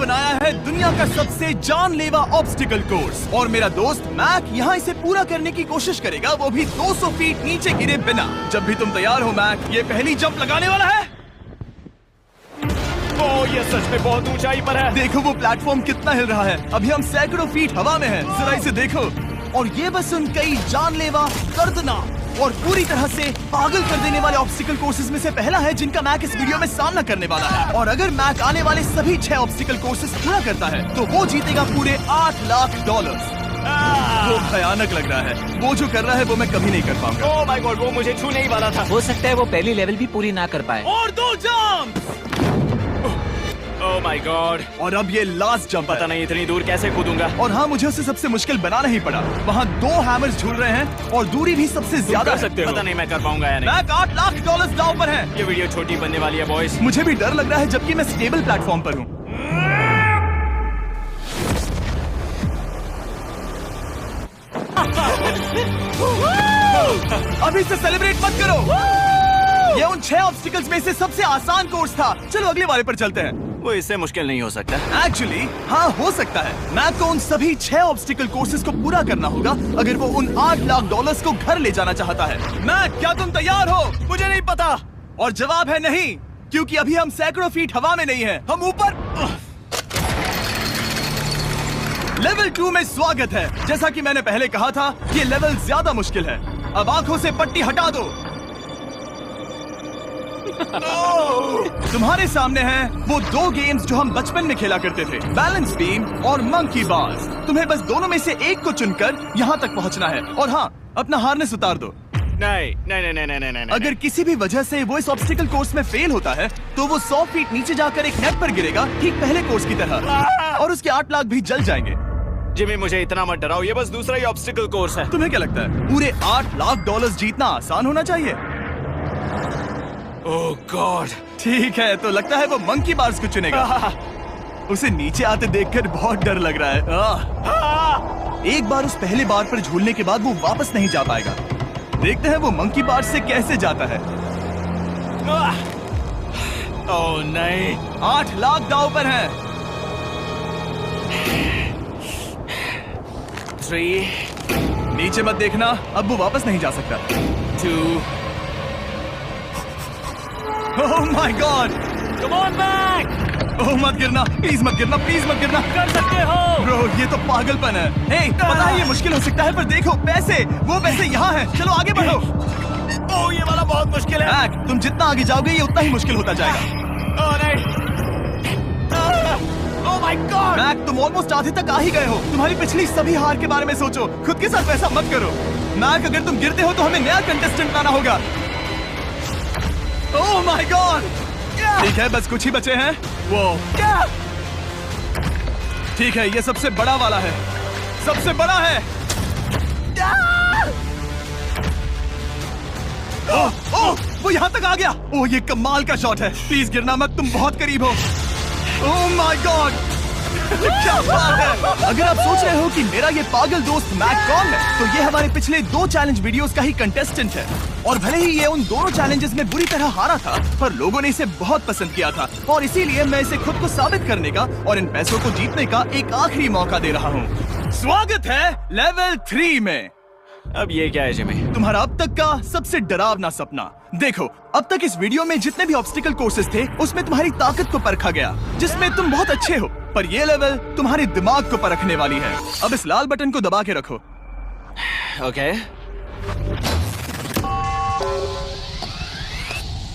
बनाया है दुनिया का सबसे जानलेवा ऑब्स्टिकल कोर्स और मेरा दोस्त मैक यहाँ इसे पूरा करने की कोशिश करेगा, वो भी 200 फीट नीचे गिरे बिना। जब भी तुम तैयार हो मैक, ये पहली जंप लगाने वाला है। ओह, ये सच में बहुत ऊंचाई पर है। देखो वो प्लेटफॉर्म कितना हिल रहा है। अभी हम सैकड़ों फीट हवा में हैं। जरा इसे देखो। और ये बस उन कई जानलेवा, दर्दनाक और पूरी तरह से पागल कर देने वाले ऑब्स्टिकल कोर्सेज में से पहला है जिनका मैक इस वीडियो में सामना करने वाला है। और अगर मैक आने वाले सभी 6 ऑब्स्टिकल कोर्सेज पूरा करता है तो वो जीतेगा पूरे $8 लाख। वो भयानक लग रहा है। वो जो कर रहा है वो मैं कभी नहीं कर पाऊंगा। ओह माय गॉड, वो मुझे छूने ही वाला था। हो सकता है वो पहली लेवल भी पूरी ना कर पाए। और 2 जंप। Oh my God. और अब ये लास्ट जंप। पता नहीं इतनी दूर कैसे कूदूंगा। और हाँ, मुझे उसे सबसे मुश्किल बनाना ही पड़ा। वहाँ 2 हैमर्स झूल रहे हैं और दूरी भी सबसे ज्यादा कर सकते हो। पता नहीं मैं कर पाऊंगा या नहीं। मैक $8 लाख दांव पर है। ये वीडियो छोटी बनने वाली है बॉयज। मुझे भी डर लग रहा है जबकि मैं स्टेबल प्लेटफॉर्म पर हूँ। अभी से सेलिब्रेट मत करो। ये उन 6 ऑब्स्टिकल्स में से सबसे आसान कोर्स था। चलो अगले वाले पर चलते हैं। वो इससे मुश्किल नहीं हो सकता। एक्चुअली हाँ, हो सकता है। मैक को उन सभी 6 ऑब्स्टिकल कोर्सेज को पूरा करना होगा अगर वो उन $8 लाख को घर ले जाना चाहता है। मैक, क्या तुम तैयार हो? मुझे नहीं पता। और जवाब है नहीं, क्योंकि अभी हम सैकड़ों फीट हवा में नहीं हैं। हम ऊपर। लेवल 2 में स्वागत है। जैसा कि मैंने पहले कहा था, ये लेवल ज्यादा मुश्किल है। अब आंखों से पट्टी हटा दो। तुम्हारे सामने हैं वो 2 गेम्स जो हम बचपन में खेला करते थे, बैलेंस बीम और मंकी बार्स। तुम्हें बस दोनों में से एक को चुनकर यहाँ तक पहुँचना है। और हाँ, अपना हार्नेस उतार दो। नहीं नहीं नहीं नहीं नहीं नहीं। अगर किसी भी वजह से वो इस ऑब्स्टिकल कोर्स में फेल होता है तो वो 100 फीट नीचे जाकर एक नेट पर गिरेगा, ठीक पहले कोर्स की तरह, और उसके 8 लाख भी जल जाएंगे। जिमी, मुझे इतना मत डराओ। ये बस दूसरा ही ऑब्स्टिकल कोर्स है। तुम्हें क्या लगता है पूरे $8 लाख जीतना आसान होना चाहिए? ओह गॉड। ठीक है, तो लगता है वो मंकी बार्स को चुनेगा। उसे नीचे आते देखकर बहुत डर लग रहा है। एक बार उस पहले बार पर झूलने के बाद वो वापस नहीं जा पाएगा। देखते हैं वो मंकी बार से कैसे जाता है। ओह नहीं। 8 लाख दांव पर है। 3 नीचे मत देखना, अब वो वापस नहीं जा सकता। 2 oh my God. Come on Mac. Oh मत गिरना, प्लीज मत गिरना, प्लीज मत गिरना। कर सकते हो। ब्रो, ये तो पागलपन है। हे, पता है ये मुश्किल हो सकता है, पर देखो पैसे, वो पैसे यहाँ हैं। चलो आगे बढ़ो। ओह, ये वाला बहुत मुश्किल है। मैक, तुम जितना आगे जाओगे ये उतना ही मुश्किल होता जाएगा। ओह नहीं। ओह माय गॉड। मैक, तुम ऑलमोस्ट आधे तक आ ही गए हो। तुम्हारी पिछली सभी हार के बारे में सोचो। खुद के साथ वैसा मत करो। मैक, अगर तुम गिरते हो तो हमें नया कंटेस्टेंट लाना होगा। ओह माय गॉड। ठीक है, बस कुछ ही बचे हैं। वो क्या? ठीक है, ये सबसे बड़ा वाला है। सबसे बड़ा है। ओह, ओह, वो यहाँ तक आ गया। ओह, ये कमाल का शॉट है। प्लीज गिरना मत, तुम बहुत करीब हो। ओह माय गॉड, क्या बात है। अगर आप सोच रहे हो कि मेरा ये पागल दोस्त मैक कौन है, तो ये हमारे पिछले 2 चैलेंज वीडियोस का ही कंटेस्टेंट है। और भले ही ये उन दोनों चैलेंजेस में बुरी तरह हारा था, पर लोगों ने इसे बहुत पसंद किया था और इसीलिए मैं इसे खुद को साबित करने का और इन पैसों को जीतने का एक आखिरी मौका दे रहा हूँ। स्वागत है लेवल 3 में। अब ये क्या है जिमी? तुम्हारा अब तक का सबसे डरावना सपना। देखो, अब तक इस वीडियो में जितने भी ऑब्स्टिकल कोर्सेज थे उसमें तुम्हारी ताकत को परखा गया, जिसमें तुम बहुत अच्छे हो, पर ये लेवल तुम्हारे दिमाग को परखने वाली है। अब इस लाल बटन को दबा के रखो। ओके।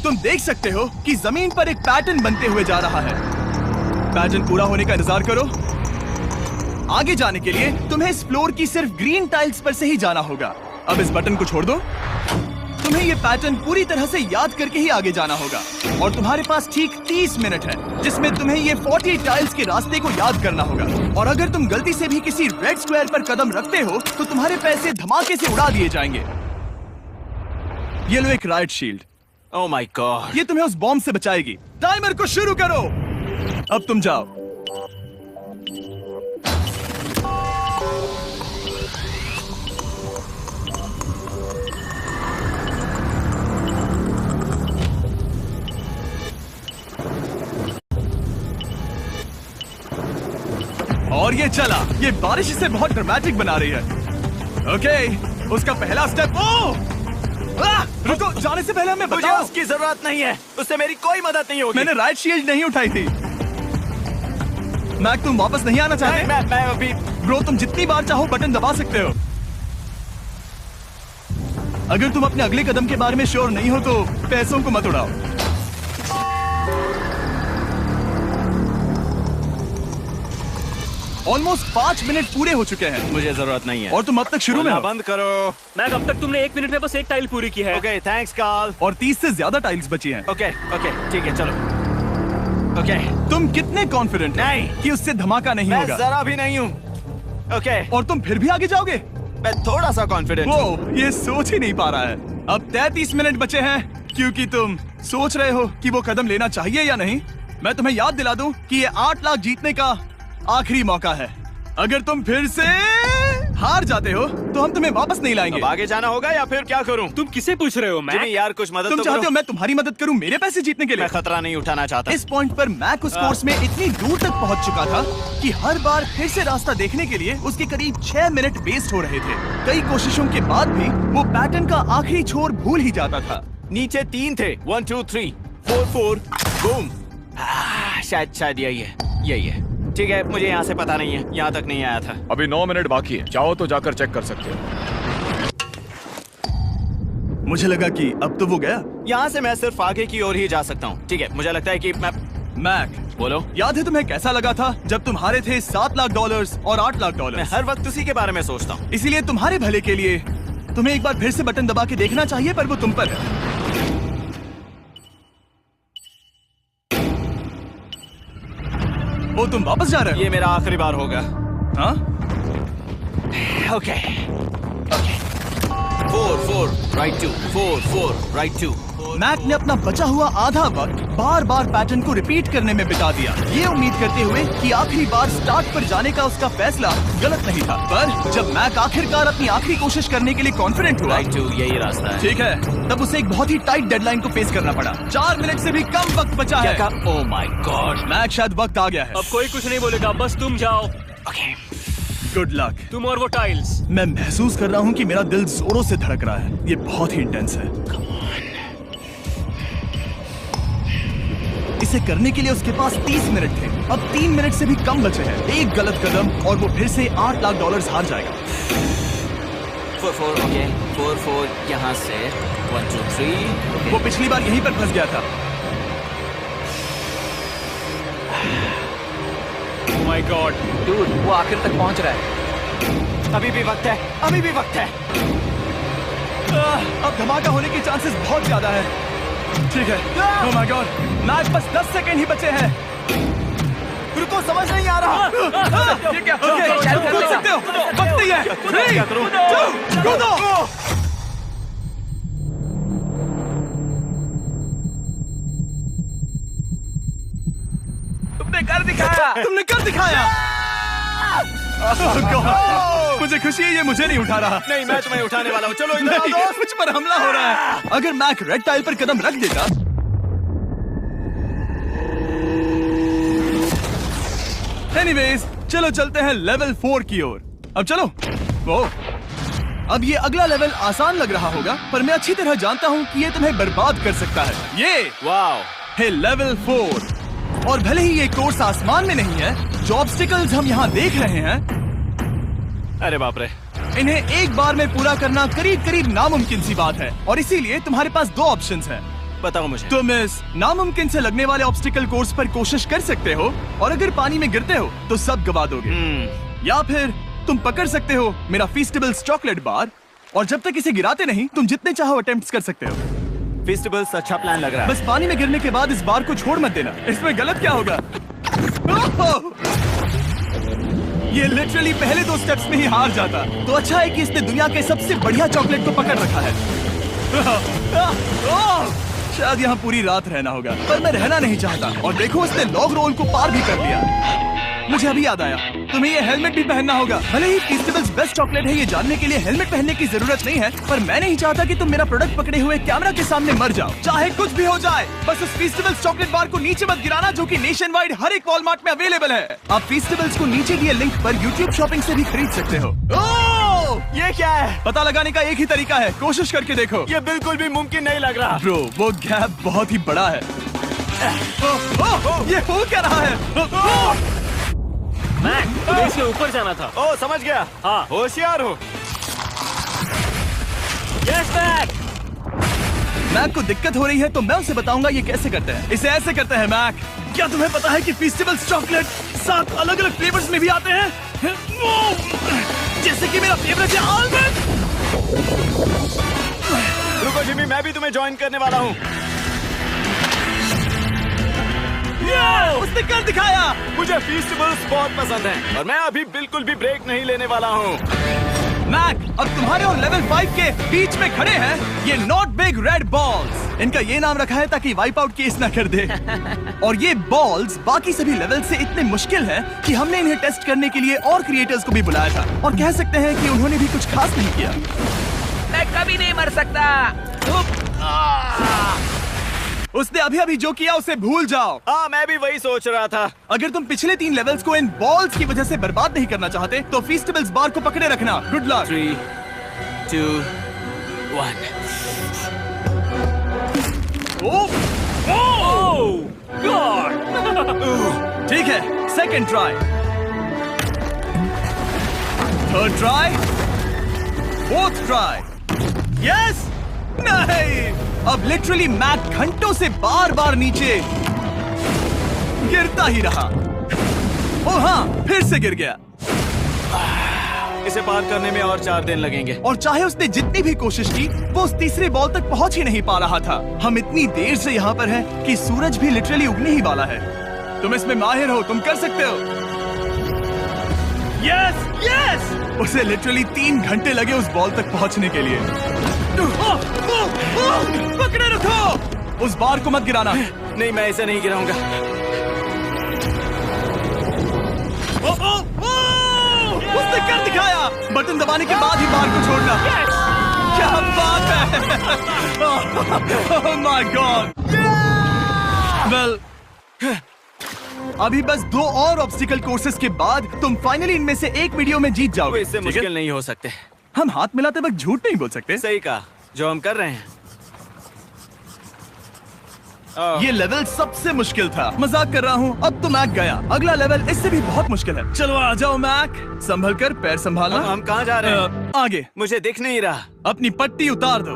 तुम देख सकते हो कि जमीन पर एक पैटर्न बनते हुए जा रहा है। पैटर्न पूरा होने का इंतजार करो। आगे जाने के लिए तुम्हें इस फ्लोर की सिर्फ ग्रीन टाइल्स पर से ही जाना होगा। अब इस बटन को छोड़ दो। तुम्हें ये पैटर्न पूरी तरह से याद करके ही आगे जाना होगा और तुम्हारे पास ठीक 30 मिनट है जिसमें तुम्हें ये 40 टाइल्स के रास्ते को याद करना होगा। और अगर तुम गलती से भी किसी रेड स्क्वायर पर कदम रखते हो तो तुम्हारे पैसे धमाके से उड़ा दिए जाएंगे। ये लो एक right shield. Oh my God. ये तुम्हें उस बॉम्ब से बचाएगी। टाइमर को शुरू करो। अब तुम जाओ। और ये चला। ये बारिश इसे बहुत ड्रामेटिक बना रही है। ओके, उसका पहला स्टेप। रुको, जाने से पहले हमें मुझे बताओ। उसकी जरूरत नहीं है, उससे मेरी कोई मदद नहीं होगी। मैंने राइट शील्ड नहीं उठाई थी। मैक, तुम वापस नहीं आना चाहते? मैं अभी। ब्रो, तुम जितनी बार चाहो बटन दबा सकते हो। अगर तुम अपने अगले कदम के बारे में श्योर नहीं हो तो पैसों को मत उड़ाओ। ऑलमोस्ट 5 मिनट पूरे हो चुके हैं मुझे जरूरत नहीं है। और तुम अब तक शुरू में बोलना हो। बंद करो। मैक, अब तक तुमने 1 मिनट में बस एक टाइल पूरी की है। Okay, thanks Karl. और 30 से ज्यादा टाइल्स बची हैं। ओके ओके, ठीक है, चलो। ओके, तुम कितने कॉन्फिडेंट नहीं। कि उससे धमाका नहीं मैं होगा? जरा भी नहीं हूँ। ओके, और तुम फिर भी आगे जाओगे? मैं थोड़ा सा कॉन्फिडेंट हूँ। वो ये सोच ही नहीं पा रहा है। अब 33 मिनट बचे हैं क्योंकि तुम सोच रहे हो कि वो कदम लेना चाहिए या नहीं। मैं तुम्हें याद दिला दूं कि ये 8 लाख जीतने का आखिरी मौका है। अगर तुम फिर से हार जाते हो तो हम तुम्हें वापस नहीं लाएंगे। अब आगे जाना होगा या फिर क्या करूं? तुम किसे पूछ रहे हो मैक? जिमी यार, कुछ मदद तुम तो चाहते करो। हो मैं तुम्हारी मदद करूं मेरे पैसे जीतने के लिए? मैं खतरा नहीं उठाना चाहता। इस पॉइंट पर मैक उस कोर्स में इतनी दूर तक पहुंच चुका था कि हर बार फिर से रास्ता देखने के लिए उसके करीब 6 मिनट वेस्ट हो रहे थे। कई कोशिशों के बाद भी वो पैटर्न का आखिरी छोर भूल ही जाता था। नीचे 3 थे। 1 2 3 4 4 बूम। शायद यही है। ठीक है, मुझे यहाँ से पता नहीं है, यहाँ तक नहीं आया था। अभी 9 मिनट बाकी है, चाहो तो जाकर चेक कर सकते हो। मुझे लगा कि अब तो वो गया। यहाँ से मैं सिर्फ आगे की ओर ही जा सकता हूँ। ठीक है, मुझे लगता है कि मैं। मैक, बोलो। याद है तुम्हें कैसा लगा था जब तुम हारे थे $7 लाख और $8 लाख? मैं हर वक्त उसी के बारे में सोचता हूँ। इसीलिए तुम्हारे भले के लिए तुम्हें एक बार फिर से बटन दबा के देखना चाहिए, पर वो तुम पर है। वो तुम वापस जा रहे हो? ये मेरा आखिरी बार होगा। हाँ? Okay 4 4 right 2 4 4 right 2। मैक ने अपना बचा हुआ आधा वक्त बार बार पैटर्न को रिपीट करने में बिता दिया, ये उम्मीद करते हुए कि आखिरी बार स्टार्ट पर जाने का उसका फैसला गलत नहीं था। पर जब मैक आखिरकार अपनी आखिरी कोशिश करने के लिए कॉन्फिडेंट हुआ, राइट 2 यही रास्ता है। ठीक है, तब उसे एक बहुत ही टाइट डेडलाइन को फेस करना पड़ा। 4 मिनट से भी कम वक्त बचा क्या है। कहा? ओह माय गॉड। मैक, शायद वक्त आ गया है। अब कोई कुछ नहीं बोलेगा, बस तुम जाओ। Okay, good luck. तुम और वो टाइल्स। मैं महसूस कर रहा हूँ कि मेरा दिल जोरों से धड़क रहा है। ये बहुत ही इंटेंस है। इसे करने के लिए उसके पास 30 मिनट थे। अब 3 मिनट से भी कम बचे हैं। एक गलत कदम और वो फिर से $8 लाख हार जाएगा। 4 4 ओके 4 4 यहाँ से 1 2 3। वो पिछली बार यहीं पर फंस गया था। ओह माय गॉड, डूड, वो आखिर तक पहुंच रहा है। अभी भी वक्त है, अभी भी वक्त है। अब धमाका होने के चांसेस बहुत ज्यादा है। ठीक है। ओह माय गॉड, मैच बस 10 सेकंड ही बचे हैं। रुको, समझ नहीं आ रहा। ये क्या? ओके, तुम कूद सकते हो। वक्त नहीं है। 3 2 कूदो। तुमने कर दिखाया। तुमने कर दिखाया। Oh God, मुझे खुशी है ये मुझे नहीं उठा रहा। नहीं, मैं तुम्हें उठाने वाला हूँ। चलो इधर आओ नहीं, दोस्त। मुझ पर हमला हो रहा है। अगर मैक रेड टाइल पर कदम रख देता। एनीवेज, चलो चलते हैं लेवल 4 की ओर। अब चलो। वो अब ये अगला लेवल आसान लग रहा होगा, पर मैं अच्छी तरह जानता हूँ कि ये तुम्हें बर्बाद कर सकता है। ये वाओ है लेवल 4। और भले ही ये कोर्स आसमान में नहीं है, जो ऑब्स्टिकल्स हम यहाँ देख रहे हैं, अरे बाप रे। इन्हें एक बार में पूरा करना करीब करीब नामुमकिन सी बात है। और इसीलिए तुम्हारे पास 2 ऑप्शंस हैं। बताओ मुझे। तुम इस नामुमकिन से लगने वाले ऑब्स्टिकल कोर्स पर कोशिश कर सकते हो, और अगर पानी में गिरते हो तो सब गवा दोगे। या फिर तुम पकड़ सकते हो मेरा फीस्टेबल्स चॉकलेट बार, और जब तक इसे गिराते नहीं तुम जितने चाहो अटेम्प्ट्स कर सकते हो। फेस्टिवल्स अच्छा प्लान लग रहा है। बस पानी में गिरने के बाद इस बार को छोड़ मत देना। इसमें गलत क्या होगा? ओह! ये लिटरली पहले 2 स्टेप्स में ही हार जाता। तो अच्छा है कि इसने दुनिया के सबसे बढ़िया चॉकलेट को पकड़ रखा है। ओह! शायद यहाँ पूरी रात रहना होगा, पर मैं रहना नहीं चाहता। और देखो, उसने लॉग रोल को पार भी कर लिया। मुझे अभी याद आया, तुम्हें ये हेलमेट भी पहनना होगा। भले ही फीस्टिवल्स बेस्ट चॉकलेट है ये जानने के लिए हेलमेट पहनने की जरूरत नहीं है, पर मैं नहीं चाहता कि तुम मेरा प्रोडक्ट पकड़े हुए कैमरा के सामने मर जाओ। चाहे कुछ भी हो जाए, बस उस फीस्टिवल्स चॉकलेट बार को नीचे मत गिराना, जो कि नेशन वाइड हर एक वॉलमार्ट में अवेलेबल है। आप फीस्टिवल्स को नीचे दिए लिंक पर यूट्यूब शॉपिंग से भी खरीद सकते हो। ये क्या है? पता लगाने का एक ही तरीका है, कोशिश करके देखो। ये बिल्कुल भी मुमकिन नहीं लग रहा। ब्रो, वो गैप बहुत ही बड़ा है। ये हो क्या रहा है? मैक, तुम्हें इसके ऊपर जाना था। ओ, समझ गया। हाँ। होशियार हो। Yes Mac. मैक को दिक्कत हो रही है तो मैं उसे बताऊंगा ये कैसे करते हैं। इसे ऐसे करते हैं मैक। क्या तुम्हें पता है कि फेस्टिवल्स चॉकलेट 7 अलग-अलग फ्लेवर्स में भी आते हैं? जैसे कि मेरा फेवरेट है आलमंड। रुको जिमी, मैं भी तुम्हें ज्वाइन करने वाला हूँ। उसने कर दिखाया। मुझे फेस्टिवल्स बहुत पसंद हैं और मैं अभी बिल्कुल भी ब्रेक नहीं लेने वाला हूँ। मैक, अब तुम्हारे और लेवल 5 के बीच में खड़े हैं ये नॉट बिग रेड बॉल्स। इनका ये नाम रखा है ताकि वाइप आउट केस ना कर दे। और ये बॉल्स बाकी सभी लेवल से इतने मुश्किल हैं कि हमने इन्हें टेस्ट करने के लिए और क्रिएटर्स को भी बुलाया था, और कह सकते हैं कि उन्होंने भी कुछ खास नहीं किया। मैं कभी नहीं मर सकता। उसने अभी अभी जो किया उसे भूल जाओ। हाँ, मैं भी वही सोच रहा था। अगर तुम पिछले 3 लेवल्स को इन बॉल्स की वजह से बर्बाद नहीं करना चाहते तो फेस्टिवल्स बार को पकड़े रखना। Good luck. 3, 2, 1। ठीक है, second try, third try, fourth try. Yes, नहीं, अब लिटरली मैक घंटों से बार बार नीचे गिरता ही रहा। ओ हाँ, फिर से गिर गया। इसे पार करने में और 4 दिन लगेंगे। और चाहे उसने जितनी भी कोशिश की, वो उस तीसरे बॉल तक पहुंच ही नहीं पा रहा था। हम इतनी देर से यहाँ पर हैं कि सूरज भी लिटरली उगने ही वाला है। तुम इसमें माहिर हो, तुम कर सकते हो। Yes, yes! उसे लिटरली 3 घंटे लगे उस बॉल तक पहुंचने के लिए। पकड़े रखो, उस बार को मत गिराना। नहीं, मैं इसे नहीं गिराऊंगा। उसने कर दिखाया। बटन दबाने के बाद ही बार को छोड़ना। क्या बात है। ओह माय गॉड। वेल, अभी बस 2 और ऑब्स्टिकल कोर्सेस के बाद तुम फाइनली इनमें से एक वीडियो में जीत वो जाओगे। इससे ठीक है? मुश्किल नहीं हो सकते। हम हाथ मिलाते वक्त झूठ नहीं बोल सकते। सही कहा, जो हम कर रहे हैं। ये लेवल सबसे मुश्किल था। मजाक कर रहा हूँ, अब तो मैक गया। अगला लेवल इससे भी बहुत मुश्किल है। चलो आ जाओ मैक, संभल कर, पैर संभालना। हम कहाँ जा रहे हैं? आगे। मुझे दिख नहीं रहा। अपनी पट्टी उतार दो।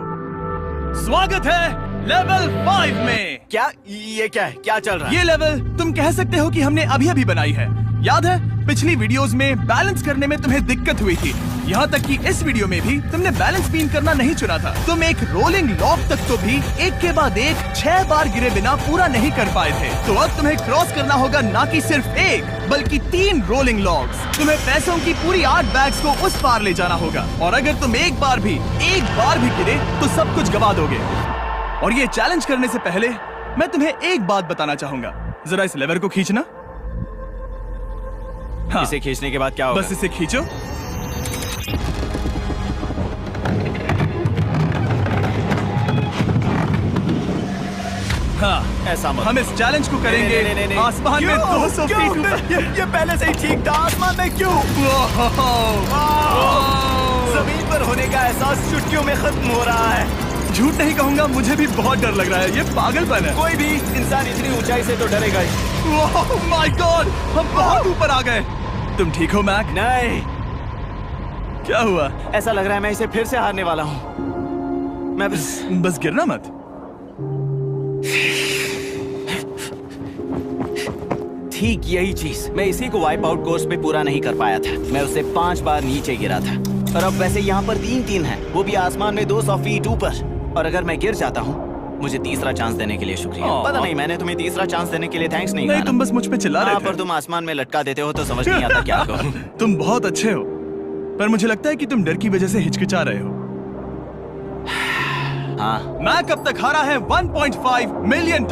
स्वागत है लेवल 5 में। क्या ये क्या है? क्या चल रहा है? ये लेवल तुम कह सकते हो कि हमने अभी अभी बनाई है। याद है, पिछली वीडियोस में बैलेंस करने में तुम्हें दिक्कत हुई थी। यहाँ तक कि इस वीडियो में भी तुमने बैलेंस बीन करना नहीं चुना था। तुम एक रोलिंग लॉक तक तो भी एक के बाद एक 6 बार गिरे बिना पूरा नहीं कर पाए थे। तो अब तुम्हें क्रॉस करना होगा ना कि सिर्फ 1 बल्कि 3 रोलिंग लॉक्स। तुम्हें पैसों की पूरी 8 बैग्स को उस पार ले जाना होगा, और अगर तुम एक बार भी गिरे तो सब कुछ गवा दोगे। और ये चैलेंज करने से पहले मैं तुम्हें एक बात बताना चाहूंगा। जरा इस लेवर को खींचना। हाँ, इसे खींचने के बाद क्या होगा? बस इसे खींचो। हाँ, ऐसा मत। हम इस चैलेंज को करेंगे नहीं। आसमान में 200 फीट ऊपर। ये पहले से ही ठीक था। आसमान में क्यों? जमीन पर होने का एहसास चुटकियों में खत्म हो रहा है। झूठ नहीं कहूंगा, मुझे भी बहुत डर लग रहा है। ये पागलपन है। कोई भी इंसान इतनी ऊंचाई से तो डरेगा ही। ओह माय गॉड, हम बहुत ऊपर आ गए। तुम ठीक हो मैक? नहीं, क्या हुआ? ऐसा लग रहा है मैं इसे फिर से हारने वाला हूँ। मैं बस गिरना मत। ठीक यही चीज मैं इसी को वाइप आउट कोर्स में पूरा नहीं कर पाया था। मैं उससे 5 बार नीचे गिरा था, और अब वैसे यहाँ पर 3 है, वो भी आसमान में 200 फीट ऊपर। और अगर मैं गिर जाता हूँ, मुझे तीसरा चांस देने के लिए शुक्रिया। पता नहीं, मैंने तुम्हें तीसरा चांस देने के लिए थैंक्स नहीं कहा। तुम बस मुझ पे चिल्ला रहे थे। पर तुम आसमान में लटका देते हो तो समझ नहीं आता क्या करूं। तुम बहुत अच्छे हो, पर मुझे लगता है कि तुम डर की वजह से हिचकिचा रहे हो। हाँ, मैक अब तक हारा है $1.5 मिलियन।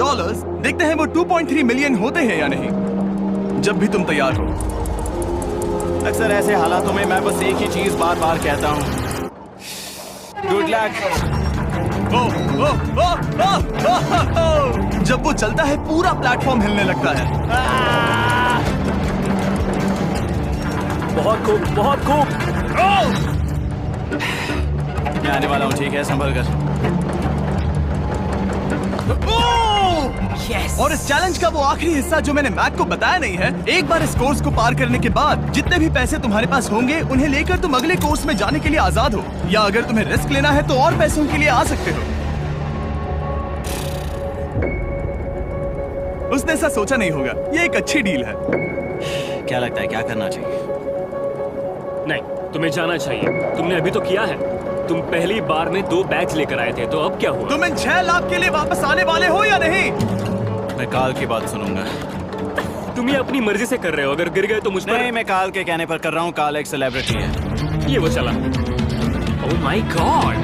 देखते हैं वो $2.3 मिलियन होते हैं या नहीं। जब भी तुम तैयार हो। अक्सर ऐसे हालातों में मैं बस एक ही चीज बार बार कहता हूँ, गुड लक। ओ, ओ, ओ, ओ, ओ, ओ, ओ। जब वो चलता है पूरा प्लेटफॉर्म हिलने लगता है। बहुत खूब, बहुत खूब। मैं आने वाला हूँ, ठीक है, संभल कर। Yes. और इस चैलेंज का वो आखिरी हिस्सा जो मैंने मैक को बताया नहीं है, एक बार इस कोर्स को पार करने के बाद जितने भी पैसे तुम्हारे पास होंगे उन्हें लेकर तुम अगले कोर्स में जाने के लिए आजाद हो, या अगर तुम्हें रिस्क लेना है तो और पैसों के लिए आ सकते हो। उसने ऐसा सोचा नहीं होगा, ये एक अच्छी डील है। क्या लगता है क्या करना चाहिए? नहीं, तुम्हें जाना चाहिए। तुमने अभी तो किया है। तुम पहली बार में 2 बैग्स लेकर आए थे, तो अब क्या हुआ? तुम इन 6 लाख के लिए वापस आने वाले हो या नहीं? मैं काल की बात सुनूंगा। तुम ये अपनी मर्जी से कर रहे हो, अगर गिर गए तो मुझ पर। नहीं, मैं काल के कहने पर कर रहा हूँ। काल एक सेलिब्रिटी है। ये वो चला। ओह माय गॉड।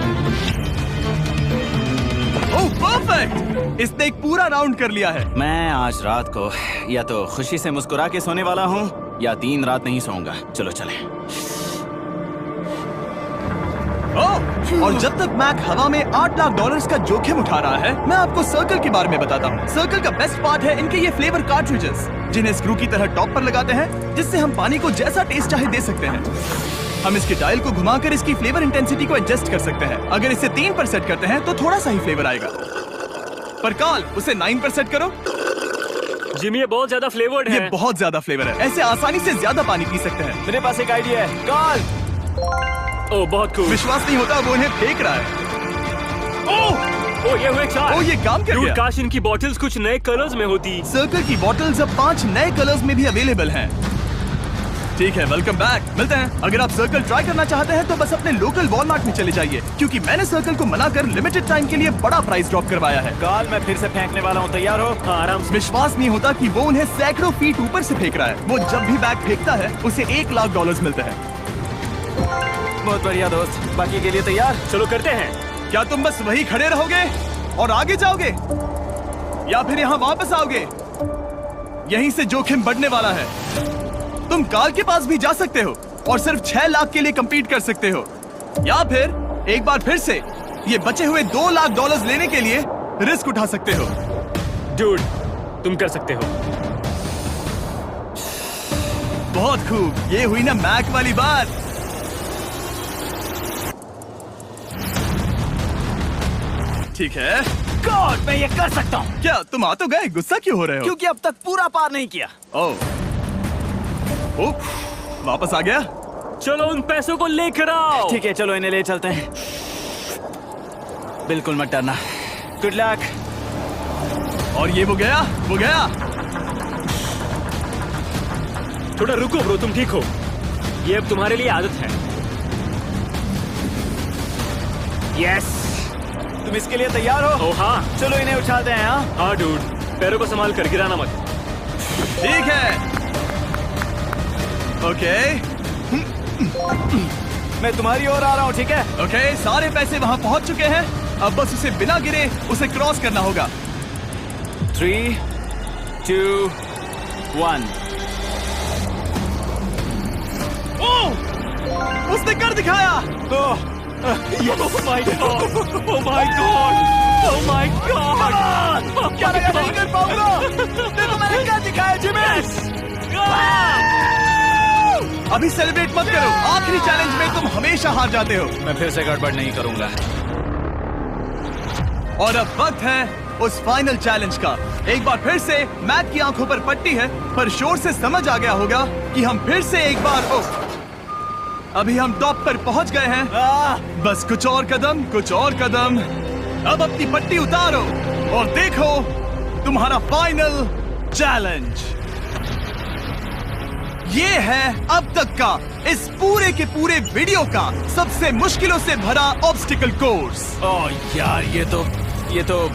ओह परफेक्ट, इसने एक पूरा राउंड कर लिया है। मैं आज रात को या तो खुशी से मुस्कुरा के सोने वाला हूँ या 3 रात नहीं सोऊंगा। चलो चले। और जब तक मैक हवा में $8 लाख का जोखिम उठा रहा है, मैं आपको सर्कल के बारे में बताता हूँ। सर्कल का बेस्ट पार्ट है इनके ये फ्लेवर कार्ट्रिजेस, जिन्हें स्क्रू की तरह टॉप पर लगाते हैं, जिससे हम पानी को जैसा टेस्ट चाहे दे सकते हैं। हम इसके डायल को घुमाकर इसकी फ्लेवर इंटेंसिटी को एडजस्ट कर सकते हैं। अगर इसे 3 पर सेट करते हैं तो थोड़ा सा ही फ्लेवर आएगा, पर काल उसे 9 पर सेट करो। जिमी, ये बहुत ज्यादा फ्लेवर्ड है। ये बहुत ज्यादा फ्लेवर है, ऐसे आसानी से ज्यादा पानी पी सकते हैं। मेरे पास एक आइडिया है। काल, ओह बहुत खूब। विश्वास नहीं होता, वो उन्हें फेंक रहा है। ओह ये हुए 4। ओह, ये काम कर Dude, गया। काश इनकी बॉटल्स कुछ नए कलर्स में होती। सर्कल की बॉटल्स अब 5 नए कलर्स में भी अवेलेबल हैं। ठीक है, वेलकम बैक। मिलते हैं। अगर आप सर्कल ट्राई करना चाहते हैं तो बस अपने लोकल वॉलमार्ट में चले जाइए, क्योंकि मैंने सर्कल को मना कर लिमिटेड टाइम के लिए बड़ा प्राइस ड्रॉप करवाया है। काल, मैं फिर से फेंकने वाला हूँ। तैयार हो? हाँ, आराम से। विश्वास नहीं होता कि वो उन्हें सैकड़ों फीट ऊपर से फेंक रहा है। वो जब भी बैग फेंकता है उसे $1 लाख मिलते हैं। बहुत बढ़िया दोस्त, बाकी के लिए तैयार? चलो करते हैं। क्या तुम बस वही खड़े रहोगे और आगे जाओगे, या फिर यहाँ वापस आओगे? यहीं से जोखिम बढ़ने वाला है। तुम काल के पास भी जा सकते हो और सिर्फ 6 लाख के लिए compete कर सकते हो, या फिर एक बार फिर से ये बचे हुए $2 लाख लेने के लिए रिस्क उठा सकते हो। डूड, तुम कर सकते हो। बहुत खूब, ये हुई ना मैक वाली बात। ठीक है। गॉड, मैं ये कर सकता हूँ। क्या तुम आ तो गए, गुस्सा क्यों हो रहे हो? क्योंकि अब तक पूरा पार नहीं किया। ओह, वापस आ गया। चलो उन पैसों को लेकर आओ। ठीक है, चलो इन्हें ले चलते हैं। बिल्कुल मत डरना। Good luck. और ये वो गया, वो गया। थोड़ा रुको ब्रो, तुम ठीक हो? ये अब तुम्हारे लिए आदत है। यस। तुम इसके लिए तैयार हो? ओह हाँ। चलो इन्हें उछालते हैं। हाँ डूड, पैरों को संभाल कर, गिराना मत। ठीक है। ओके, मैं तुम्हारी ओर आ रहा हूँ, ठीक है? ओके, सारे पैसे वहां पहुंच चुके हैं। अब बस उसे बिना गिरे उसे क्रॉस करना होगा। 3, 2, 1। उसने कर दिखाया। Oh my god! Oh my god! Oh my god! क्या लगा नहीं कर पाऊंगा? देखो मैंने क्या दिखाया जिमी। अभी सेलिब्रेट मत करो, आखिरी चैलेंज में तुम हमेशा हार जाते हो। मैं फिर से गड़बड़ नहीं करूंगा। और अब वक्त है उस फाइनल चैलेंज का। एक बार फिर से मैक की आंखों पर पट्टी है, पर शोर से समझ आ गया होगा कि हम फिर से एक बार अभी हम टॉप पर पहुंच गए हैं। बस कुछ और कदम, कुछ और कदम। अब अपनी पट्टी उतारो और देखो तुम्हारा फाइनल चैलेंज। ये है अब तक का इस पूरे के पूरे वीडियो का सबसे मुश्किलों से भरा ऑब्स्टिकल कोर्स। ओह यार, ये तो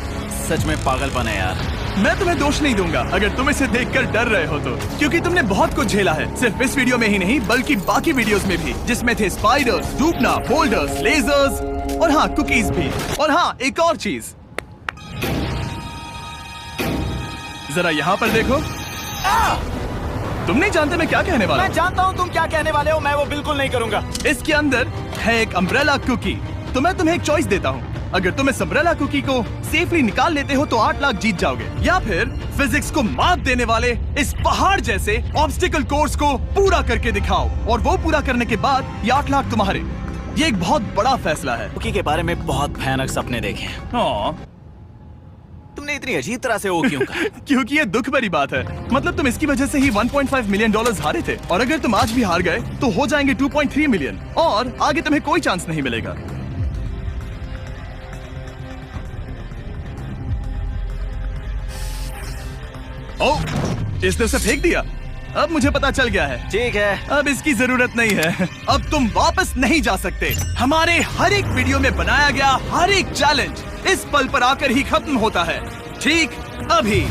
सच में पागलपन है यार। मैं तुम्हें दोष नहीं दूंगा अगर तुम इसे देखकर डर रहे हो तो, क्योंकि तुमने बहुत कुछ झेला है, सिर्फ इस वीडियो में ही नहीं बल्कि बाकी वीडियोस में भी, जिसमें थे स्पाइडर्स, डूबना, बोल्डर्स, लेजर्स और हाँ कुकीज भी। और हाँ, एक और चीज, जरा यहाँ पर देखो। तुम नहीं जानते मैं क्या कहने वाला मैं हूँ। जानता हूँ तुम क्या कहने वाले हो, मैं वो बिल्कुल नहीं करूंगा। इसके अंदर है एक अम्ब्रेला कुकी। तो मैं तुम्हें एक चॉइस देता हूँ। अगर तुम इस अम्ब्रेला कुकी को सेफली निकाल लेते हो तो 8 लाख जीत जाओगे, या फिर फिजिक्स को मात देने वाले इस पहाड़ जैसे ऑब्स्टिकल कोर्स को पूरा करके दिखाओ, और वो पूरा करने के बाद ये 8 लाख तुम्हारे। ये एक बहुत बड़ा फैसला है। कुकी के बारे में बहुत भयानक सपने देखे हैं। हाँ, तुमने इतनी अजीब तरह से वो क्यों कहा? क्योंकि ये दुख भरी बात है। मतलब तुम इसकी वजह से ही 1.5 मिलियन डॉलर्स हारे थे, और अगर तुम आज भी हार गए तो हो जाएंगे 2.3 मिलियन, और आगे तुम्हें कोई चांस नहीं मिलेगा। ओह, इसने उसे फेंक दिया। अब मुझे पता चल गया है। ठीक है, अब इसकी जरूरत नहीं है। अब तुम वापस नहीं जा सकते। हमारे हर एक वीडियो में बनाया गया हर एक चैलेंज इस पल पर आकर ही खत्म होता है, ठीक अभी।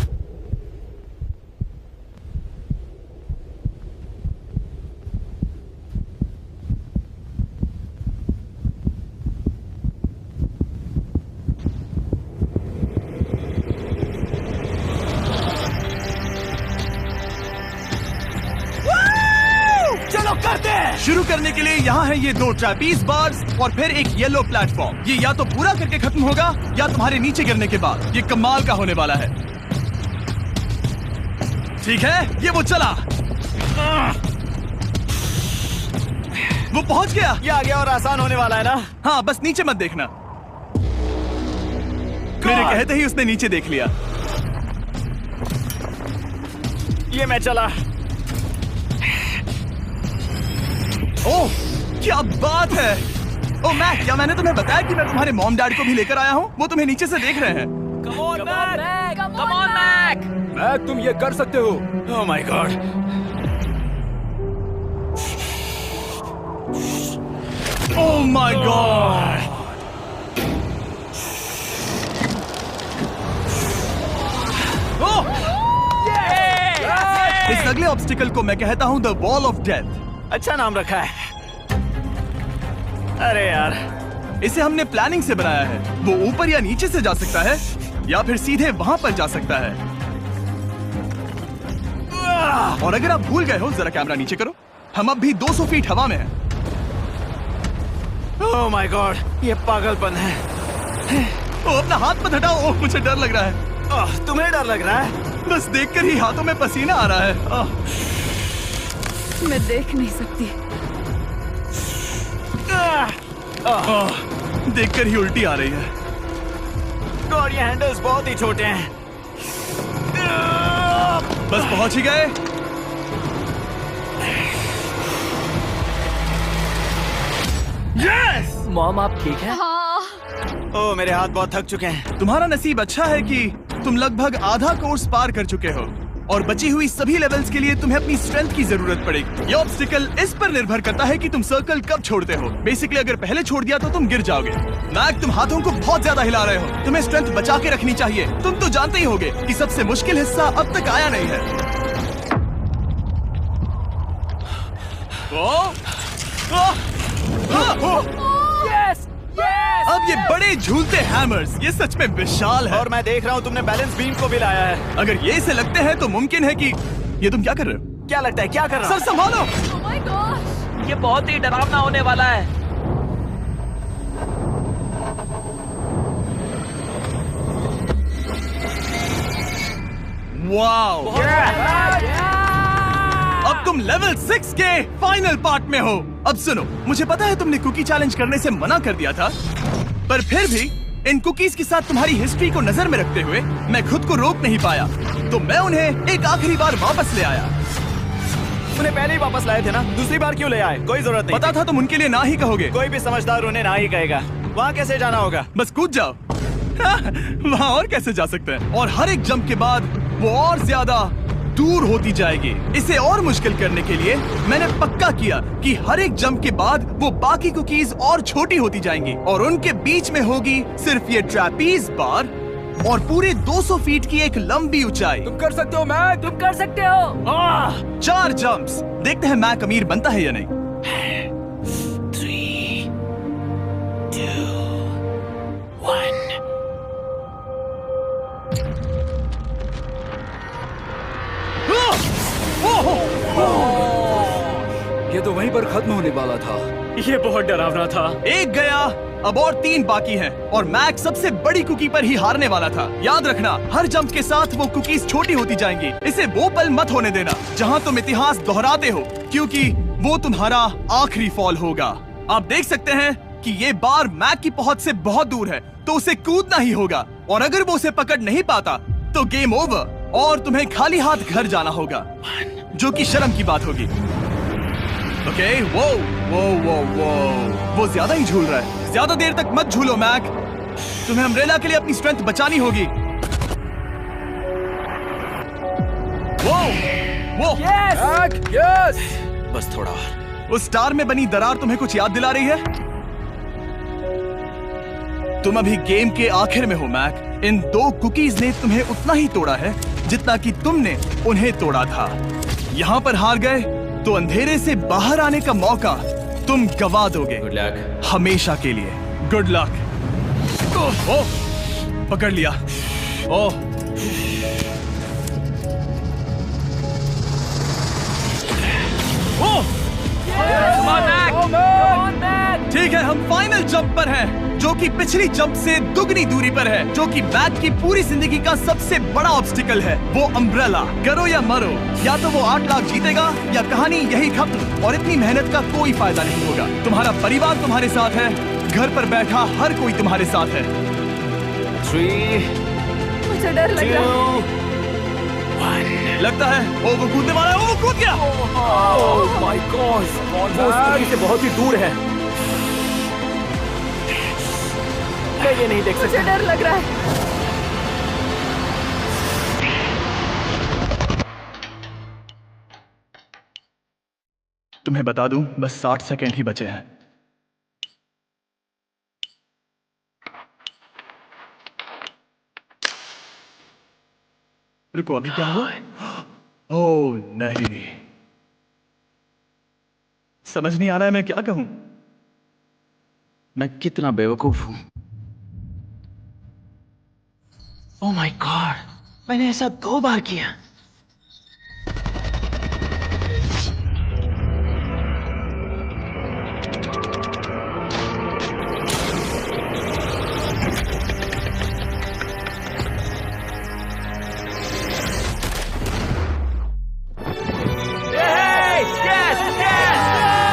चलो करते हैं। शुरू करने के लिए यहाँ है ये 2 ट्रैपीज बार्स और फिर एक येलो प्लेटफॉर्म। ये या तो पूरा करके खत्म होगा या तुम्हारे नीचे गिरने के बाद। ये कमाल का होने वाला है। ठीक है, ये वो चला। वो पहुंच गया। ये आगे और आसान होने वाला है ना? हाँ, बस नीचे मत देखना। मेरे कहते ही उसने नीचे देख लिया। ये मैं चला। ओह, क्या बात है। ओह मैक, क्या मैंने तुम्हें बताया कि मैं तुम्हारे मॉम डैड को भी लेकर आया हूँ? वो तुम्हें नीचे से देख रहे हैं। कम ऑन मैक। मैक, तुम ये कर सकते हो। ओह my God. Oh my God. इस अगले ऑब्स्टिकल को मैं कहता हूँ द वॉल ऑफ डेथ। अच्छा नाम रखा है। अरे यार, इसे हमने प्लानिंग से बनाया है। वो ऊपर या नीचे से जा सकता है, या फिर सीधे वहां पर जा सकता है। और अगर आप भूल गए हो, जरा कैमरा नीचे करो। हम अब भी 200 फीट हवा में हैं। ओह माय गॉड, ये पागलपन है। ओ, अपना हाथ मत हटाओ। ओह, मुझे डर लग रहा है। ओह, तुम्हें डर लग रहा है? बस देखकर ही हाथों में पसीना आ रहा है। मैं देख नहीं सकती। देखकर ही उल्टी आ रही है। गॉड, ये हैंडल्स बहुत ही छोटे हैं। बस पहुंच ही गए। यस! मॉम, आप ठीक है? हाँ। ओह, मेरे हाथ बहुत थक चुके हैं। तुम्हारा नसीब अच्छा है कि तुम लगभग आधा कोर्स पार कर चुके हो, और बची हुई सभी लेवल्स के लिए तुम्हें अपनी स्ट्रेंथ की जरूरत पड़ेगी। ये ऑब्स्टिकल इस पर निर्भर करता है कि तुम सर्कल कब छोड़ते हो। बेसिकली अगर पहले छोड़ दिया तो तुम गिर जाओगे। मैक, तुम हाथों को बहुत ज्यादा हिला रहे हो। तुम्हें स्ट्रेंथ बचा के रखनी चाहिए। तुम तो जानते ही होगे कि सबसे मुश्किल हिस्सा अब तक आया नहीं है। Yes, yes. अब ये बड़े झूलते हैमर्स, ये सच में विशाल है। और मैं देख रहा हूँ तुमने बैलेंस बीम को भी लाया है। अगर ये इसे लगते हैं तो मुमकिन है कि ये तुम क्या कर रहे हो? क्या लगता है, क्या कर रहा सर संभालो। Oh my gosh! ये बहुत ही डरावना होने वाला है। वाओ! अब तुम लेवल 6 के फाइनल पार्ट में हो। अब सुनो, मुझे पता है तुमने कुकी चैलेंज करने से मना कर दिया था, पर फिर भी इन कुकीज के साथ तुम्हारी हिस्ट्री को नजर में रखते हुए मैं खुद को रोक नहीं पाया, तो मैं उन्हें एक आखिरी बार वापस ले आया। उन्हें पहले ही वापस लाए थे ना, दूसरी बार क्यों ले आए? कोई जरूरत नहीं। पता था तुम उनके लिए ना ही कहोगे। कोई भी समझदार उन्हें ना ही कहेगा। वहाँ कैसे जाना होगा? बस कूद जाओ। वहाँ और कैसे जा सकते हैं? और हर एक जंप के बाद वो और ज्यादा दूर होती जाएगी। इसे और मुश्किल करने के लिए मैंने पक्का किया कि हर एक जंप के बाद वो बाकी कुकीज और छोटी होती जाएंगी, और उनके बीच में होगी सिर्फ ये ट्रैपीज बार और पूरे 200 फीट की एक लंबी ऊंचाई। तुम कर सकते हो मैक। तुम कर सकते हो। 4 जंप्स। देखते हैं मैक अमीर बनता है या नहीं। 3, 2, 1। ये तो वहीं पर खत्म होने वाला था। ये बहुत डरावना था। एक गया, अब और 3 बाकी हैं और मैक सबसे बड़ी कुकी पर ही हारने वाला था। याद रखना, हर जंप के साथ वो कुकीज छोटी होती जाएंगी। इसे वो पल मत होने देना जहां तुम इतिहास दोहराते हो, क्योंकि वो तुम्हारा आखिरी फॉल होगा। आप देख सकते हैं कि ये बार मैक की पहुंच से बहुत दूर है, तो उसे कूदना ही होगा। और अगर वो उसे पकड़ नहीं पाता तो गेम ओवर और तुम्हें खाली हाथ घर जाना होगा, जो कि शर्म की बात होगी। ओके, वो ज्यादा ही झूल रहा है। ज्यादा देर तक मत झूलो मैक, तुम्हें अम्ब्रेला के लिए अपनी स्ट्रेंथ बचानी होगी। वो मैक, यस। बस थोड़ा और। उस स्टार में बनी दरार तुम्हें कुछ याद दिला रही है? तुम अभी गेम के आखिर में हो मैक। इन 2 कुकीज ने तुम्हें उतना ही तोड़ा है जितना कि तुमने उन्हें तोड़ा था। यहाँ पर हार गए तो अंधेरे से बाहर आने का मौका तुम गवा दोगे। Good luck. हमेशा के लिए। Good luck. ओह, पकड़ लिया। ओह, ठीक है, हम फाइनल जंप पर हैं, जो कि पिछली जंप से दुगनी दूरी पर है, जो कि मैक की पूरी जिंदगी का सबसे बड़ा ऑब्स्टिकल है। वो अम्ब्रेला। करो या मरो, या तो वो 8 लाख जीतेगा या कहानी यही खत्म और इतनी मेहनत का कोई फायदा नहीं होगा। तुम्हारा परिवार तुम्हारे साथ है, घर पर बैठा हर कोई तुम्हारे साथ है। 3, मुझे डर लग रहा है। 2, 1। लगता है वो कूदने वाला है। वो कूद गया। ओह माय गॉड, वो उस कुकी से बहुत ही दूर है। मैं ये नहीं देख मुझे सकता। डर लग रहा है। तुम्हें बता दूं, बस 60 सेकंड ही बचे हैं। रुको, अभी क्या हुआ? ओह नहीं, समझ नहीं आ रहा है मैं क्या कहूं। मैं कितना बेवकूफ हूं। ओह माय गॉड, मैंने ऐसा 2 बार किया।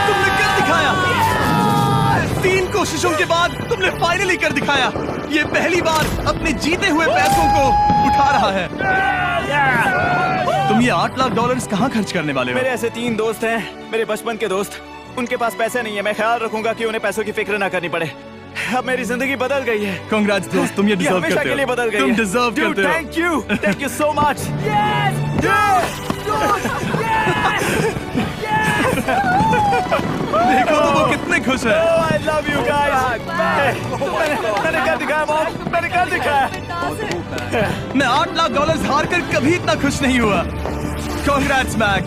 तुमने कर दिखाया। 3 कोशिशों के बाद तुमने फाइनली कर दिखाया। ये पहली बार अपने जीते हुए पैसों को उठा रहा है। तुम ये $8 लाख कहाँ खर्च करने वाले हो? मेरे ऐसे 3 दोस्त हैं, मेरे बचपन के दोस्त। उनके पास पैसे नहीं है। मैं ख्याल रखूंगा कि उन्हें पैसों की फिक्र ना करनी पड़े। अब मेरी जिंदगी बदल गई है। कांग्रेट्स दोस्त, तुम ये डिजर्व हमेशा करते के लिए हो। बदल गई तुम है। डिजर्व करते हो। Thank you so much. देखो तो वो कितने खुश है। I love you guys. मैंने कर दिखाया मॉम, मैंने कर दिखाया। मैं $8 लाख हार कर कभी इतना खुश नहीं हुआ। Congrats Mac.